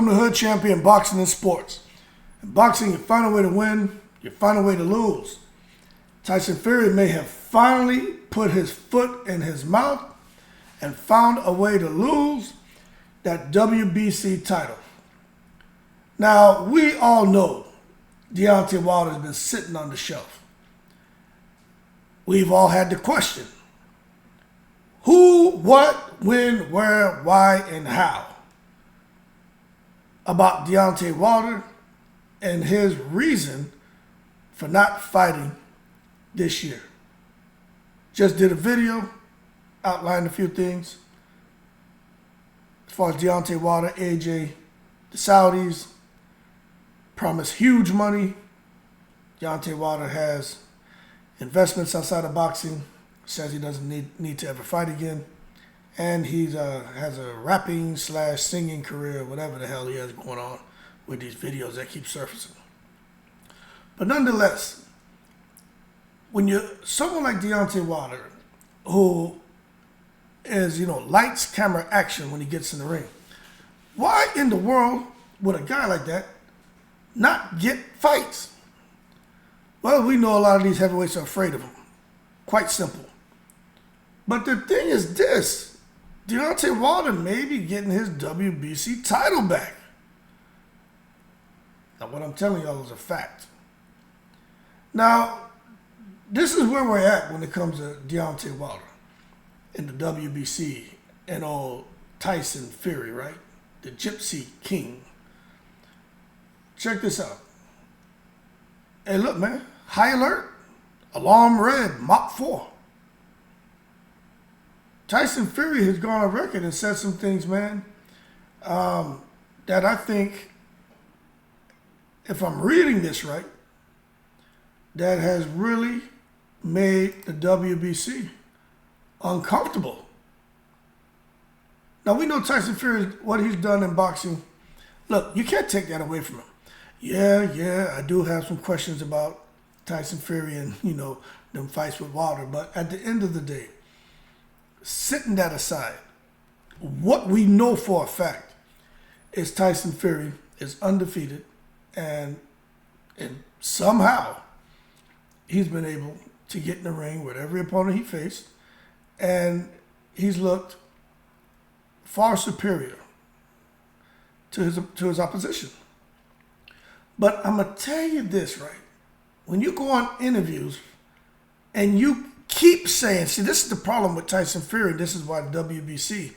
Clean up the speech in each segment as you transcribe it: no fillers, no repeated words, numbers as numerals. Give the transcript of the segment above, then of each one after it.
Welcome to Hood Champion Boxing and Sports. In boxing, you find a way to win, you find a way to lose. Tyson Fury may have finally put his foot in his mouth and found a way to lose that WBC title. Now, we all know Deontay Wilder has been sitting on the shelf. We've all had the question: who, what, when, where, why, and how about Deontay Wilder and his reason for not fighting this year. Just did a video, outlined a few things. As far as Deontay Wilder, AJ, the Saudis promised huge money. Deontay Wilder has investments outside of boxing, says he doesn't need to ever fight again. And he has a rapping / singing career, whatever the hell he has going on with these videos that keep surfacing. But nonetheless, when you're someone like Deontay Wilder, who is, lights, camera, action when he gets in the ring, why in the world would a guy like that not get fights? Well, we know a lot of these heavyweights are afraid of him. Quite simple. But the thing is this: Deontay Wilder may be getting his WBC title back. Now, what I'm telling y'all is a fact. Now, this is where we're at when it comes to Deontay Wilder in the WBC and old Tyson Fury, right? The Gypsy King. Check this out. Hey, look, man. High alert. Alarm red. Mach 4. Tyson Fury has gone on record and said some things, man, that I think, if I'm reading this right, that has really made the WBC uncomfortable. Now, we know Tyson Fury, what he's done in boxing. Look, you can't take that away from him. Yeah, I do have some questions about Tyson Fury and, them fights with Wilder. But at the end of the day, setting that aside, what we know for a fact is Tyson Fury is undefeated, and somehow he's been able to get in the ring with every opponent he faced, and he's looked far superior to his opposition. But I'm going to tell you this, right? When you go on interviews and you keep saying, see, this is the problem with Tyson Fury. This is why the WBC,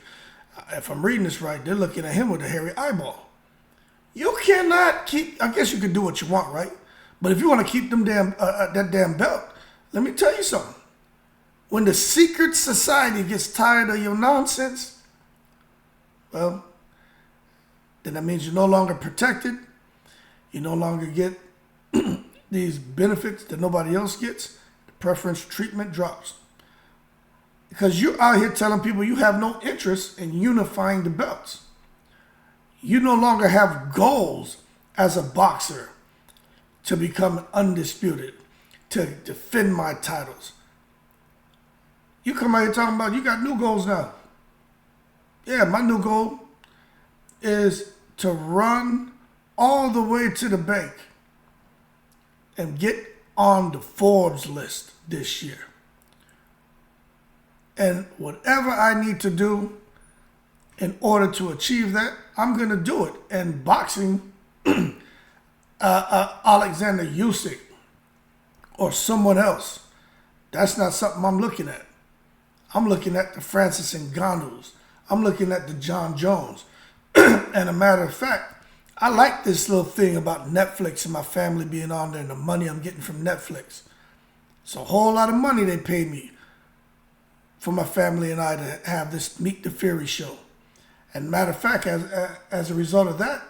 if I'm reading this right, they're looking at him with a hairy eyeball. You cannot keep, I guess you can do what you want, right? But if you want to keep them that damn belt, let me tell you something. When the secret society gets tired of your nonsense, well, then that means you're no longer protected. You no longer get these benefits that nobody else gets. Preference treatment drops. Because you're out here telling people you have no interest in unifying the belts. You no longer have goals as a boxer to become undisputed, to defend my titles. You come out here talking about you got new goals now. Yeah, my new goal is to run all the way to the bank and get on the Forbes list this year. And whatever I need to do in order to achieve that, I'm going to do it. And boxing, Alexander Usyk or someone else, that's not something I'm looking at. I'm looking at the Francis Ngannous. I'm looking at the John Jones. And a matter of fact, I like this little thing about Netflix and my family being on there and the money I'm getting from Netflix. It's a whole lot of money they paid me for my family and I to have this Meet the Fury show. And matter of fact, as a result of that,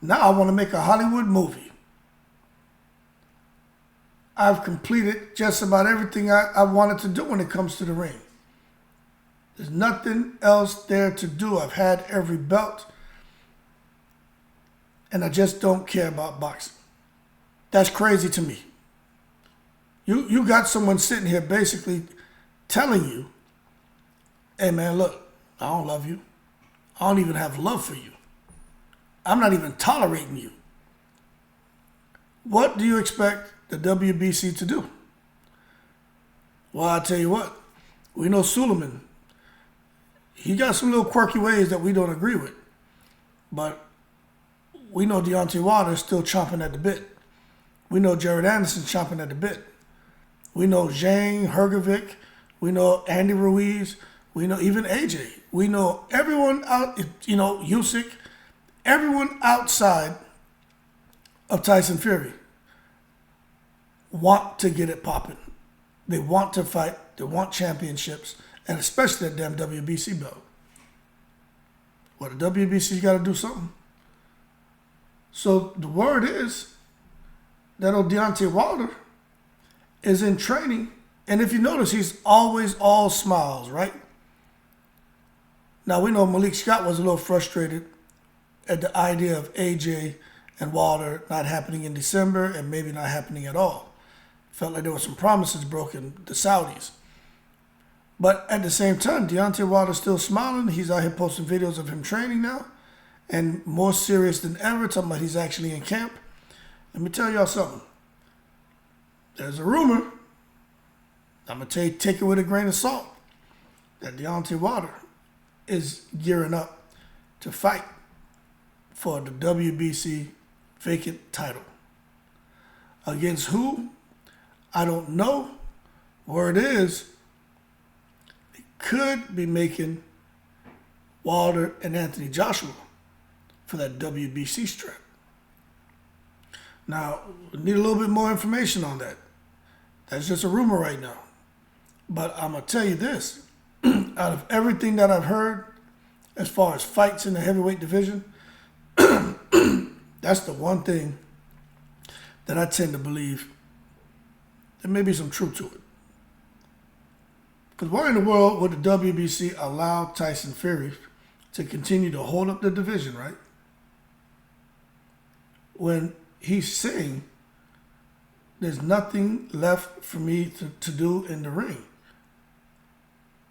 now I want to make a Hollywood movie. I've completed just about everything I wanted to do when it comes to the ring. There's nothing else there to do. I've had every belt. And I just don't care about boxing. That's crazy to me. You got someone sitting here basically telling you, hey man, look, I don't love you. I don't even have love for you. I'm not even tolerating you. What do you expect the WBC to do? Well, I'll tell you what. We know Suleiman. He got some little quirky ways that we don't agree with. But we know Deontay Wilder is still chomping at the bit. We know Jared Anderson chomping at the bit. We know Zhang, Hergovic. We know Andy Ruiz. We know even AJ. We know everyone out, Usyk. Everyone outside of Tyson Fury want to get it popping. They want to fight. They want championships, and especially that damn WBC belt. Well, the WBC's got to do something. So the word is that Deontay Wilder is in training, and if you notice, he's always all smiles, right? Now, we know Malik Scott was a little frustrated at the idea of AJ and Wilder not happening in December and maybe not happening at all. Felt like there were some promises broken, the Saudis. But at the same time, Deontay Wilder's still smiling. He's out here posting videos of him training now, and more serious than ever, talking about he's actually in camp. Let me tell y'all something. There's a rumor, I'm going to take it with a grain of salt, that Deontay Wilder is gearing up to fight for the WBC vacant title. Against who? I don't know. Word is, they could be making Wilder and Anthony Joshua for that WBC strap. Now, we need a little bit more information on that. That's just a rumor right now. But I'm going to tell you this. Out of everything that I've heard, as far as fights in the heavyweight division, that's the one thing that I tend to believe there may be some truth to it. Because why in the world would the WBC allow Tyson Fury to continue to hold up the division, right? When he's saying there's nothing left for me to do in the ring.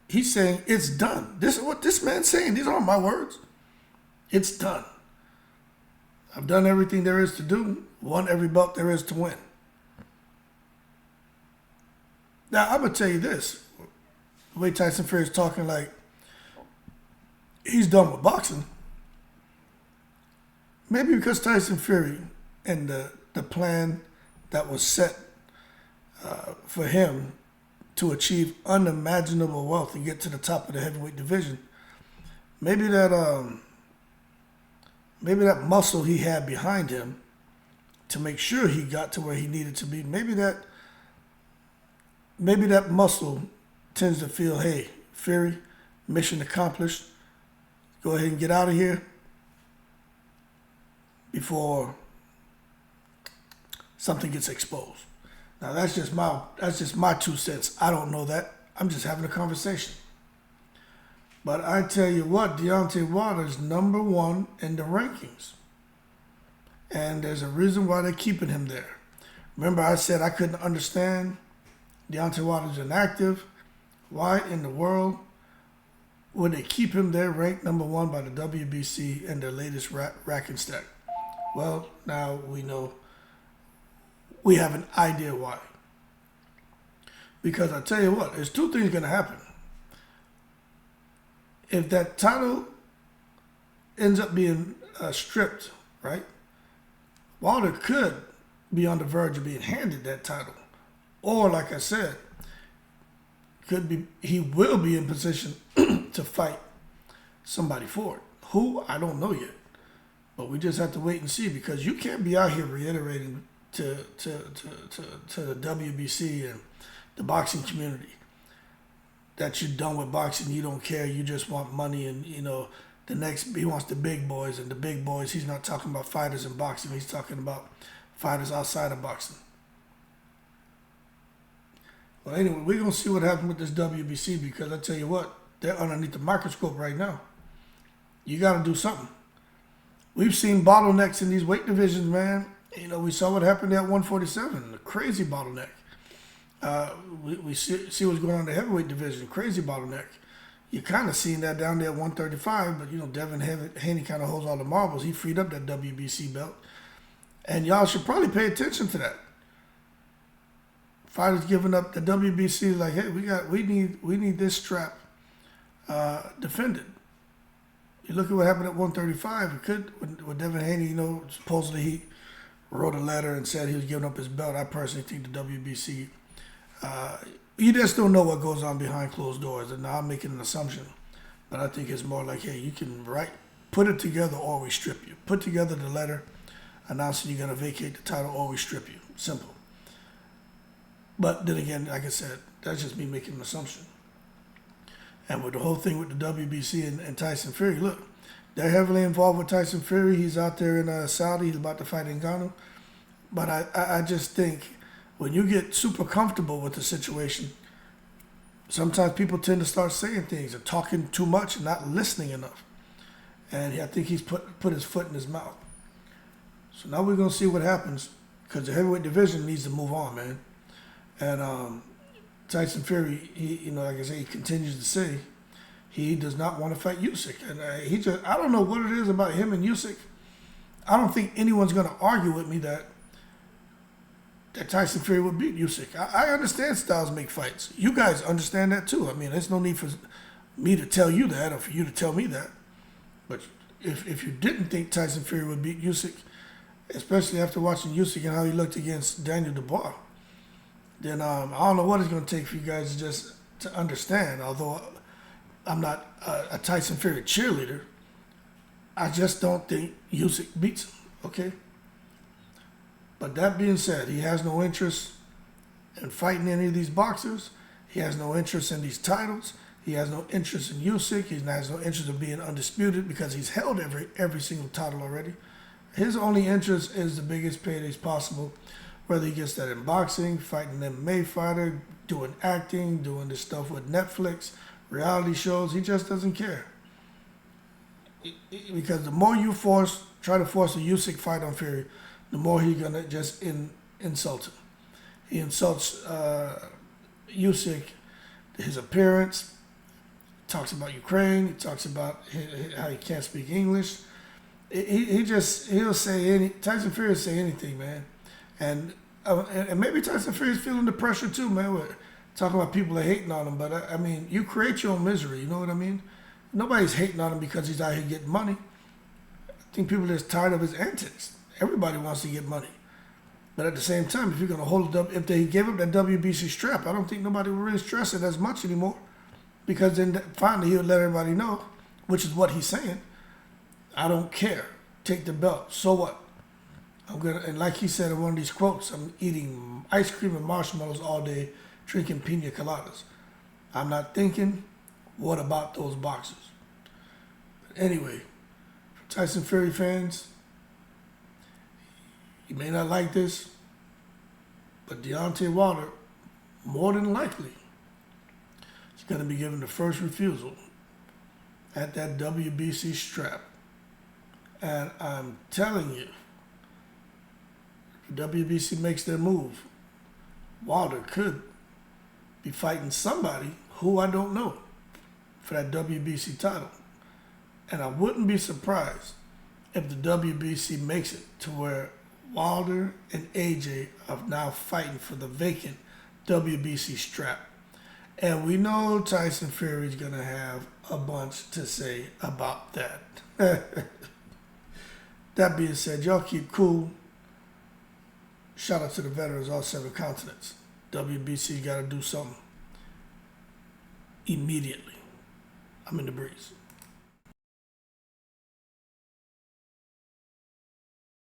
He's saying it's done. This is what this man's saying. These aren't my words. It's done. I've done everything there is to do, won every belt there is to win. Now, I'm going to tell you this. The way Tyson Fury is talking like he's done with boxing. Maybe because Tyson Fury and the plan that was set for him to achieve unimaginable wealth and get to the top of the heavyweight division, maybe that muscle he had behind him to make sure he got to where he needed to be, maybe that muscle tends to feel, hey, Fury, mission accomplished. Go ahead and get out of here before something gets exposed. Now that's just my 2 cents. I don't know that. I'm just having a conversation. But I tell you what, Deontay Wilder is number 1 in the rankings. And there's a reason why they're keeping him there. Remember I said I couldn't understand Deontay Wilder's inactive. Why in the world would they keep him there ranked number 1 by the WBC and their latest rack and stack? Well, now we know. We have an idea why. Because I tell you what, there's 2 things going to happen. If that title ends up being stripped, right? Wilder could be on the verge of being handed that title. Or, like I said, he will be in position to fight somebody for it. Who? I don't know yet. But we just have to wait and see, because you can't be out here reiterating to the WBC and the boxing community that you're done with boxing, you don't care, you just want money, and he wants the big boys, and the big boys, he's not talking about fighters in boxing, he's talking about fighters outside of boxing. Well, anyway, we're going to see what happens with this WBC, because I tell you what, they're underneath the microscope right now. You got to do something. We've seen bottlenecks in these weight divisions, man. We saw what happened at 147, a crazy bottleneck. We see what's going on in the heavyweight division, crazy bottleneck. You're kind of seeing that down there at 135, but, you know, Devin Haney kind of holds all the marbles. He freed up that WBC belt. And y'all should probably pay attention to that. Fighters giving up the WBC, like, hey, we need this strap defended. You look at what happened at 135. It could with Devin Haney, you know, supposedly he wrote a letter and said he was giving up his belt. I personally think the WBC, you just don't know what goes on behind closed doors. And now I'm making an assumption, but I think it's more like, hey, you can put it together or we strip you. Put together the letter announcing you're going to vacate the title or we strip you. Simple. But then again, like I said, that's just me making an assumption. And with the whole thing with the WBC and Tyson Fury, look, they're heavily involved with Tyson Fury. He's out there in Saudi. He's about to fight in Ghana. But I just think when you get super comfortable with the situation, sometimes people tend to start saying things and talking too much and not listening enough. And I think he's put his foot in his mouth. So now we're going to see what happens because the heavyweight division needs to move on, man. And Tyson Fury, he, like I say, he continues to say he does not want to fight Usyk. And I don't know what it is about him and Usyk. I don't think anyone's going to argue with me that Tyson Fury would beat Usyk. I understand styles make fights. You guys understand that too. I mean, there's no need for me to tell you that or for you to tell me that. But if you didn't think Tyson Fury would beat Usyk, especially after watching Usyk and how he looked against Daniel Dubois, then I don't know what it's going to take for you guys to understand. Although I'm not a Tyson Fury cheerleader, I just don't think Usyk beats him, okay? But that being said, he has no interest in fighting any of these boxers. He has no interest in these titles. He has no interest in Usyk. He has no interest in being undisputed because he's held every single title already. His only interest is the biggest paydays possible, whether he gets that in boxing, fighting an MMA fighter, doing acting, doing this stuff with Netflix, reality shows. He just doesn't care. Because the more you try to force a Usyk fight on Fury, the more he's going to just insult him. He insults Usyk, his appearance, talks about Ukraine, he talks about how he can't speak English. He'll say Tyson Fury will say anything, man. And maybe Tyson Fury's feeling the pressure too, man. We're talking about people that are hating on him, but I mean, you create your own misery, you know what I mean? Nobody's hating on him because he's out here getting money. I think people are just tired of his antics. Everybody wants to get money. But at the same time, if you're going to hold it up, if they gave up that WBC strap, I don't think nobody would really stress it as much anymore. Because then finally he'll let everybody know, which is what he's saying, I don't care. Take the belt. So what? And like he said in one of these quotes, I'm eating ice cream and marshmallows all day, drinking pina coladas. I'm not thinking, what about those boxers? But anyway, for Tyson Fury fans, you may not like this, but Deontay Wilder, more than likely, is going to be given the first refusal at that WBC strap. And I'm telling you, if the WBC makes their move, Wilder could be fighting somebody who I don't know for that WBC title. And I wouldn't be surprised if the WBC makes it to where Wilder and AJ are now fighting for the vacant WBC strap. And we know Tyson Fury is going to have a bunch to say about that. That being said, y'all keep cool. Shout out to the veterans, all 7 continents. WBC got to do something immediately. I'm in the breeze.